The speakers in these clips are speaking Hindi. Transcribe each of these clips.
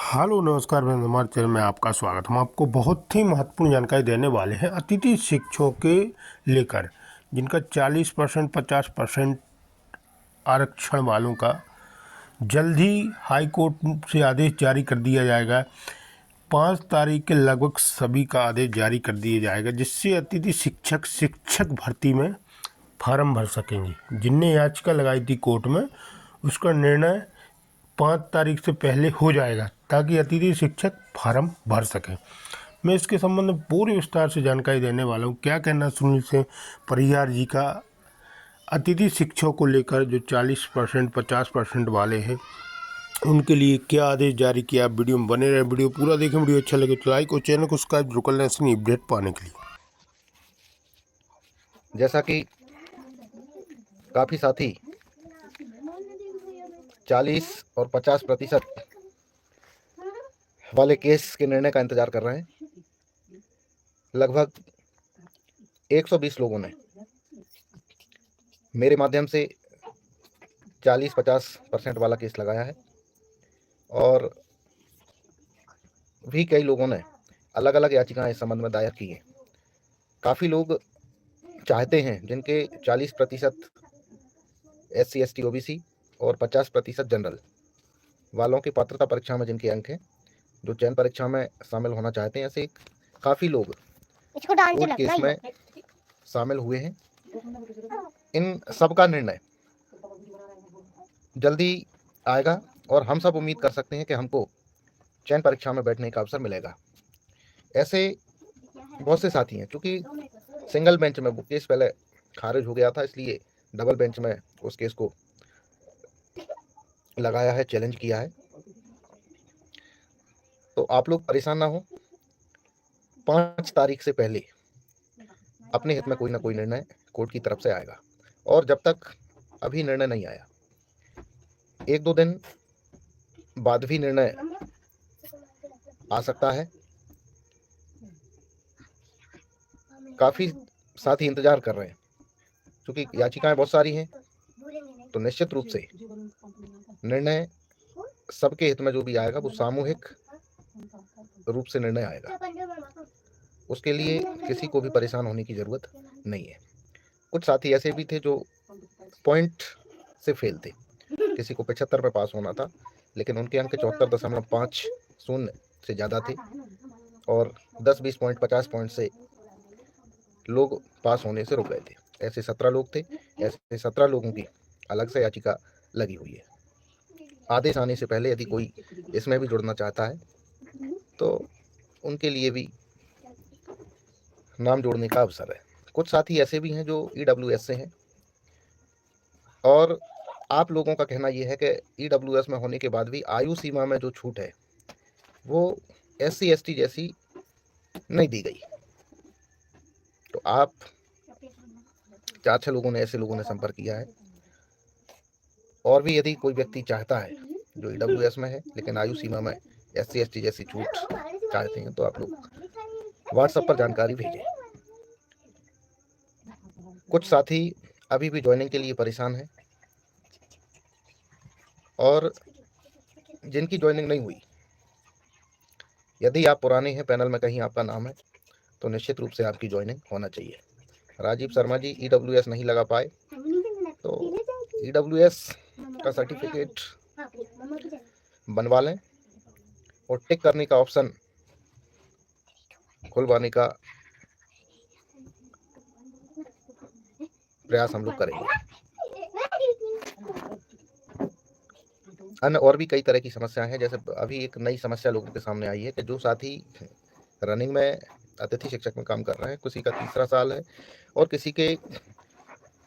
हेलो नमस्कार, मैं हमारे चैनल में आपका स्वागत। हम आपको बहुत ही महत्वपूर्ण जानकारी देने वाले हैं अतिथि शिक्षकों के लेकर, जिनका 40% 50% आरक्षण वालों का जल्द ही हाई कोर्ट से आदेश जारी कर दिया जाएगा। 5 तारीख के लगभग सभी का आदेश जारी कर दिया जाएगा, जिससे अतिथि शिक्षक भर्ती में फार्म भर सकेंगे। जिनने याचिका लगाई थी कोर्ट में, उसका निर्णय 5 तारीख से पहले हो जाएगा, ताकि अतिथि शिक्षक फार्म भर सकें। मैं इसके संबंध में पूरे विस्तार से जानकारी देने वाला हूँ। क्या कहना सुनील से परिहार जी का अतिथि शिक्षकों को लेकर, जो 40% 50% वाले हैं, उनके लिए क्या आदेश जारी किया। आप वीडियो में बने रहे, वीडियो पूरा देखें। वीडियो अच्छा लगे तो लाइक और चैनल को सब्सक्राइब जरूर कर लें इसकी अपडेट पाने के लिए। जैसा कि काफ़ी साथी 40 और 50% वाले केस के निर्णय का इंतजार कर रहे हैं। लगभग 120 लोगों ने मेरे माध्यम से 40-50% वाला केस लगाया है, और भी कई लोगों ने अलग अलग याचिकाएं इस संबंध में दायर की हैं। काफ़ी लोग चाहते हैं जिनके 40% SC ST OBC और 50% जनरल वालों की पात्रता परीक्षा में जिनके अंक हैं, जो चयन परीक्षा में शामिल होना चाहते हैं, ऐसे काफ़ी लोग कोर्ट केस में शामिल हुए हैं। इन सब का निर्णय जल्दी आएगा, और हम सब उम्मीद कर सकते हैं कि हमको चयन परीक्षा में बैठने का अवसर मिलेगा। ऐसे बहुत से साथी हैं, क्योंकि सिंगल बेंच में वो केस पहले खारिज हो गया था, इसलिए डबल बेंच में उस केस को लगाया है, चैलेंज किया है। तो आप लोग परेशान ना हो। 5 तारीख से पहले अपने हित में कोई ना कोई निर्णय कोर्ट की तरफ से आएगा, और जब तक अभी निर्णय नहीं आया, 1-2 दिन बाद भी निर्णय आ सकता है। काफ़ी साथी इंतजार कर रहे हैं, क्योंकि याचिकाएं बहुत सारी हैं, तो निश्चित रूप से निर्णय सबके हित में जो भी आएगा वो सामूहिक रूप से निर्णय आएगा। उसके लिए किसी को भी परेशान होने की ज़रूरत नहीं है। कुछ साथी ऐसे भी थे जो पॉइंट से फेल थे। किसी को 75 पे पास होना था, लेकिन उनके अंक 74.50 से ज़्यादा थे, और 10-20 पॉइंट 50 पॉइंट से लोग पास होने से रुक गए थे। ऐसे 17 लोग थे। ऐसे 17 लोगों की अलग से याचिका लगी हुई है। आदेश आने से पहले यदि कोई इसमें भी जुड़ना चाहता है, तो उनके लिए भी नाम जोड़ने का अवसर है। कुछ साथी ऐसे भी हैं जो EWS से हैं, और आप लोगों का कहना यह है कि EWS में होने के बाद भी आयु सीमा में जो छूट है वो SC ST जैसी नहीं दी गई। तो आप 4-6 लोगों ने, ऐसे लोगों ने संपर्क किया है। और भी यदि कोई व्यक्ति चाहता है जो EWS में है लेकिन आयु सीमा में SC ST जैसी छूट चाहते हैं, तो आप लोग व्हाट्सएप पर जानकारी भेजें। कुछ साथी अभी भी ज्वाइनिंग के लिए परेशान हैं, और जिनकी ज्वाइनिंग नहीं हुई, यदि आप पुराने हैं, पैनल में कहीं आपका नाम है, तो निश्चित रूप से आपकी ज्वाइनिंग होना चाहिए। राजीव शर्मा जी EWS नहीं लगा पाए, तो EWS का सर्टिफिकेट बनवा लें, और टिक करने का ऑप्शन खुलवाने का प्रयास हम लोग करेंगे। अन्य और भी कई तरह की समस्याएं हैं। जैसे अभी एक नई समस्या लोगों के सामने आई है कि जो साथी रनिंग में अतिथि शिक्षक में काम कर रहे हैं, किसी का 3रा साल है और किसी के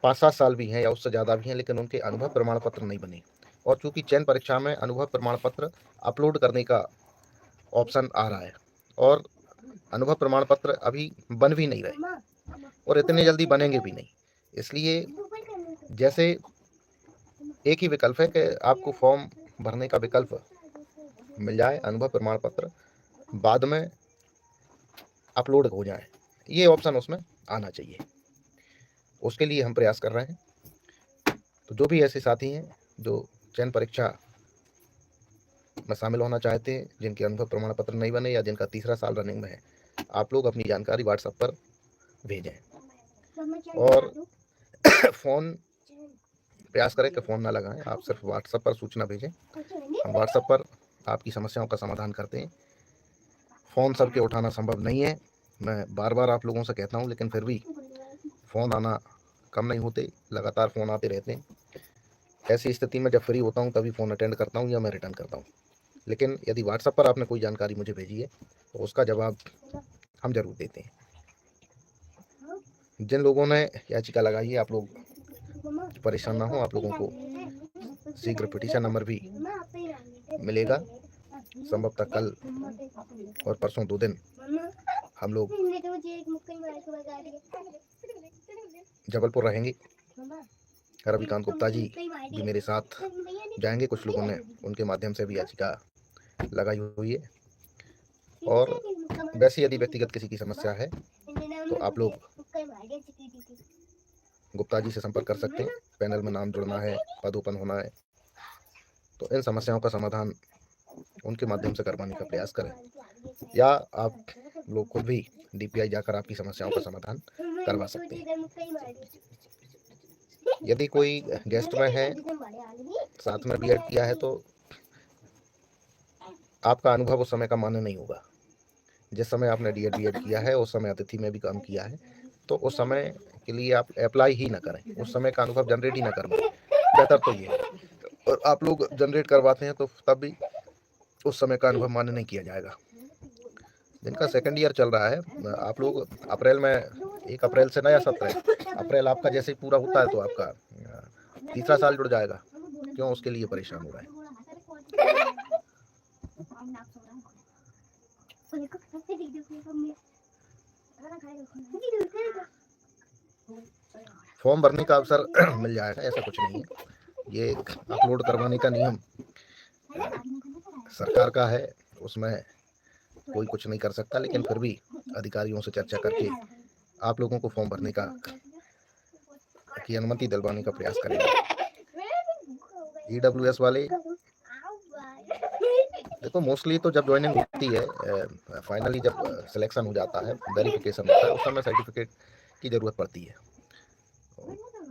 5-7 साल भी हैं या उससे ज़्यादा भी हैं, लेकिन उनके अनुभव प्रमाण पत्र नहीं बने। और चूंकि चयन परीक्षा में अनुभव प्रमाण पत्र अपलोड करने का ऑप्शन आ रहा है, और अनुभव प्रमाण पत्र अभी बन भी नहीं रहे, और इतने जल्दी बनेंगे भी नहीं। इसलिए जैसे एक ही विकल्प है कि आपको फॉर्म भरने का विकल्प मिल जाए, अनुभव प्रमाण पत्र बाद में अपलोड हो जाए, ये ऑप्शन उसमें आना चाहिए। उसके लिए हम प्रयास कर रहे हैं। तो जो भी ऐसे साथी हैं जो चयन परीक्षा में शामिल होना चाहते हैं, जिनके अनुभव प्रमाण पत्र नहीं बने या जिनका तीसरा साल रनिंग में है, आप लोग अपनी जानकारी व्हाट्सएप पर भेजें। और फ़ोन प्रयास करें कि फ़ोन ना लगाएं, आप सिर्फ व्हाट्सएप पर सूचना भेजें। हम व्हाट्सएप पर आपकी समस्याओं का समाधान करते हैं। फ़ोन सबके उठाना संभव नहीं है, मैं बार बार आप लोगों से कहता हूँ, लेकिन फिर भी फ़ोन आना कम नहीं होते, लगातार फ़ोन आते रहते हैं। ऐसी स्थिति में जब फ्री होता हूँ तभी फ़ोन अटेंड करता हूँ या मैं रिटर्न करता हूँ। लेकिन यदि व्हाट्सएप पर आपने कोई जानकारी मुझे भेजी है तो उसका जवाब हम ज़रूर देते हैं। जिन लोगों ने याचिका लगाई है, आप लोग परेशान ना हो, आप लोगों को शीघ्र पिटीशन नंबर भी मिलेगा। संभवतः कल और परसों 2 दिन हम लोग जबलपुर रहेंगे। रविकांत गुप्ता जी भी मेरे साथ जाएंगे। कुछ लोगों ने उनके माध्यम से भी याचिका लगाई हुई है। और वैसे यदि व्यक्तिगत किसी की समस्या है तो आप लोग गुप्ता जी से संपर्क कर सकते हैं। पैनल में नाम जुड़ना है, पद ओपन होना है, तो इन समस्याओं का समाधान उनके माध्यम से करवाने का प्रयास करें, या आप लोग खुद भी डीपीआई जाकर आपकी समस्याओं का समाधान करवा सकते हैं। यदि कोई गेस्ट में है, साथ में बीएड किया है, तो आपका अनुभव उस समय का मान्य नहीं होगा। जिस समय आपने डीएड बीएड किया है उस समय अतिथि में भी काम किया है, तो उस समय के लिए आप अप्लाई ही ना करें, उस समय का अनुभव जनरेट ही ना करवाएं। बेहतर तो ये है। और आप लोग जनरेट करवाते हैं तो तब भी उस समय का अनुभव मान्य नहीं किया जाएगा। जिनका सेकंड ईयर चल रहा है, आप लोग अप्रैल में 1 अप्रैल से नया सत्र है। अप्रैल आपका जैसे ही पूरा होता है तो आपका तीसरा साल जुड़ जाएगा। क्यों उसके लिए परेशान हो रहे हैं? फॉर्म भरने का अवसर मिल जाएगा, ऐसा कुछ नहीं है। ये अपलोड करवाने का नियम सरकार का है, उसमें कोई कुछ नहीं कर सकता, लेकिन फिर भी अधिकारियों से चर्चा करके आप लोगों को फॉर्म भरने की अनुमति दिलवाने का प्रयास करेंगे। ईडब्ल्यूएस वाले देखो, मोस्टली तो जब ज्वाइनिंग होती है, फाइनली जब सिलेक्शन हो जाता है, वेरिफिकेशन होता है, उस समय सर्टिफिकेट की ज़रूरत पड़ती है।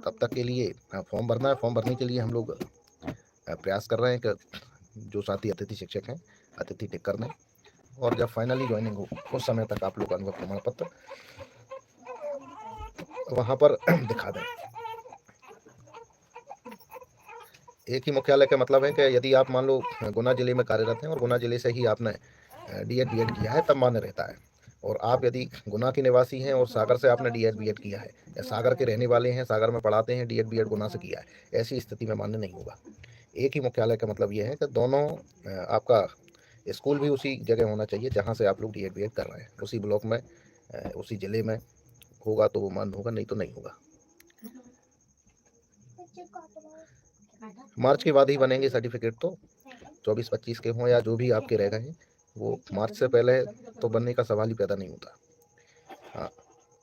तब तक के लिए फॉर्म भरना है। फॉर्म भरने के लिए हम लोग प्रयास कर रहे हैं कि जो साथी अतिथि शिक्षक हैं अतिथि टिक कर दें, और जब फाइनली ज्वाइनिंग हो उस समय तक आप लोग अनुभव प्रमाण पत्र वहाँ पर दिखा दें। एक ही मुख्यालय का मतलब है कि यदि आप मान लो गुना जिले में कार्यरत हैं और गुना जिले से ही आपने डीएड बीएड किया है, तब मान्य रहता है। और आप यदि गुना के निवासी हैं और सागर से आपने डीएड बीएड किया है, या सागर के रहने वाले हैं, सागर में पढ़ाते हैं, डीएड बीएड गुना से किया है, ऐसी स्थिति में मान्य नहीं होगा। एक ही मुख्यालय का मतलब ये है कि दोनों आपका स्कूल भी उसी जगह होना चाहिए जहाँ से आप लोग डीएड बीएड कर रहे हैं, उसी ब्लॉक में, उसी ज़िले में होगा तो वो मान्य होगा, नहीं तो नहीं होगा। मार्च के बाद ही बनेंगे सर्टिफिकेट, तो 24-25 के हों या जो भी आपके रह गए हैं, वो मार्च से पहले तो बनने का सवाल ही पैदा नहीं होता। हाँ,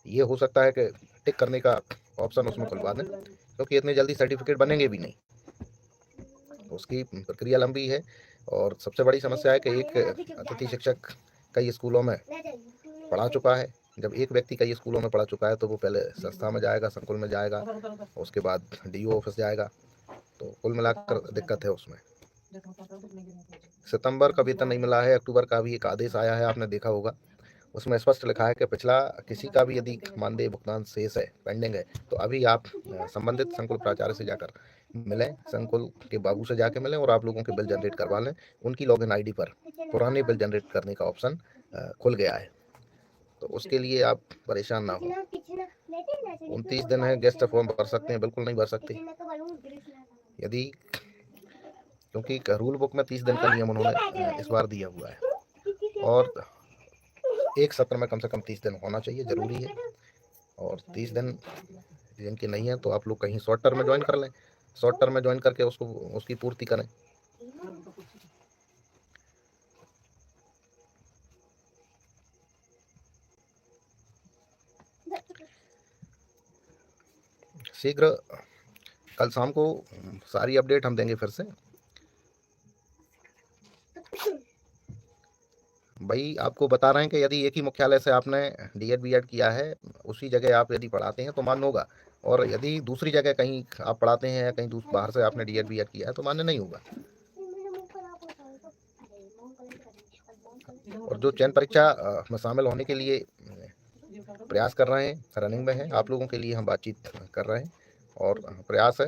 ये हो सकता है कि टिक करने का ऑप्शन उसमें खुलवा दें, क्योंकि इतने जल्दी सर्टिफिकेट बनेंगे भी नहीं, उसकी प्रक्रिया लंबी है। और सबसे बड़ी समस्या है कि एक अतिथि शिक्षक कई स्कूलों में पढ़ा चुका है। जब एक व्यक्ति कई स्कूलों में पढ़ा चुका है तो वो पहले संस्था में जाएगा, संकुल में जाएगा, उसके बाद डीओ ऑफिस जाएगा, तो कुल मिलाकर दिक्कत है उसमें। सितंबर का वेतन नहीं मिला है, अक्टूबर का भी एक आदेश आया है, आपने देखा होगा, उसमें स्पष्ट लिखा है कि पिछला किसी का भी यदि मानदेय भुगतान शेष है, पेंडिंग है, तो अभी आप संबंधित संकुल प्राचार्य से जाकर मिलें, संकुल के बाबू से जाके मिलें और आप लोगों के बिल जनरेट करवा लें। उनकी लॉगिन आईडी पर पुराने बिल जनरेट करने का ऑप्शन खुल गया है, तो उसके लिए आप परेशान ना हो। 29 दिन है, गेस्ट फॉर्म भर सकते हैं, बिल्कुल नहीं भर सकते, यदि क्योंकि रूल बुक में 30 दिन का नियम उन्होंने इस बार दिया हुआ है, और एक सत्र में कम से कम 30 दिन होना चाहिए, ज़रूरी है। और 30 दिन जिनके नहीं है तो आप लोग कहीं शॉर्ट टर्म में ज्वाइन कर लें, शॉर्ट टर्म में ज्वाइन करके उसकी पूर्ति करें। शीघ्र कल शाम को सारी अपडेट हम देंगे फिर से। भाई आपको बता रहे हैं कि यदि एक ही मुख्यालय से आपने डीएड बीएड किया है, उसी जगह आप यदि पढ़ाते हैं तो मान्य होगा, और यदि दूसरी जगह कहीं आप पढ़ाते हैं या कहीं बाहर से आपने डीएड बीएड किया है तो मान्य नहीं होगा। और जो चयन परीक्षा में शामिल होने के लिए प्रयास कर रहे हैं, रनिंग में हैं, आप लोगों के लिए हम बातचीत कर रहे हैं, और प्रयास है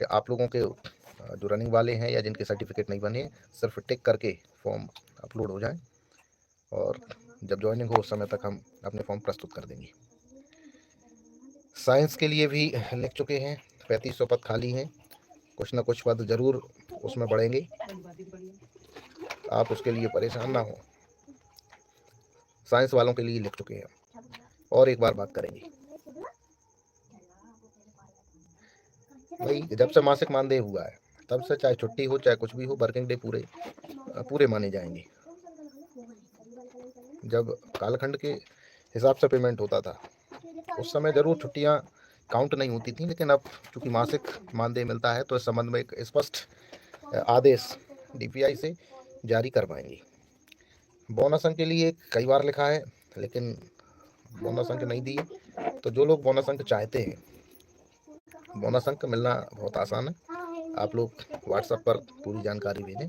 कि आप लोगों के जो रनिंग वाले हैं या जिनके सर्टिफिकेट नहीं बने, सिर्फ टिक करके फॉर्म अपलोड हो जाए, और जब ज्वाइनिंग हो उस समय तक हम अपने फॉर्म प्रस्तुत कर देंगे। साइंस के लिए भी लिख चुके हैं, 3500 पद खाली हैं, कुछ ना कुछ पद जरूर उसमें बढ़ेंगे, आप उसके लिए परेशान ना हो। साइंस वालों के लिए लिख चुके हैं। और एक बार बात करेंगे भाई, जब से मासिक मानदेय हुआ है तब से चाहे छुट्टी हो चाहे कुछ भी हो, वर्किंग डे पूरे माने जाएंगे। जब कालखंड के हिसाब से पेमेंट होता था उस समय जरूर छुट्टियां काउंट नहीं होती थी, लेकिन अब चूंकि मासिक मानदेय मिलता है तो इस संबंध में एक स्पष्ट आदेश डीपीआई से जारी करवाएंगे। बोनस अंक के लिए कई बार लिखा है लेकिन बोनस अंक नहीं दिए, तो जो लोग बोनस अंक चाहते हैं, बोनस अंक मिलना बहुत आसान है, आप लोग व्हाट्सएप पर पूरी जानकारी भेजें,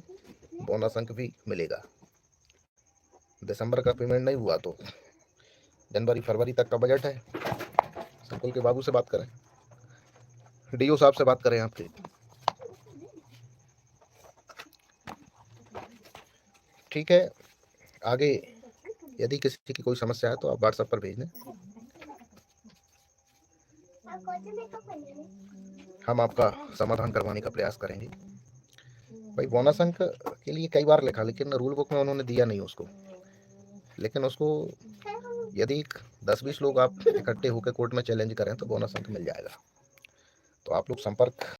बोनस अंक भी मिलेगा। दिसंबर का पेमेंट नहीं हुआ तो जनवरी फरवरी तक का बजट है, संकुल के बाबू से बात करें, डीओ साहब से बात करें आपके। ठीक है, आगे यदि किसी की कोई समस्या है तो आप व्हाट्सएप पर भेज दें, हम आपका समाधान करवाने का प्रयास करेंगे। भाई बोनस अंक के लिए कई बार लिखा, लेकिन रूल बुक में उन्होंने दिया नहीं उसको, लेकिन उसको यदि 10-20 लोग आप इकट्ठे होकर कोर्ट में चैलेंज करें तो बोनस अंक मिल जाएगा। तो आप लोग संपर्क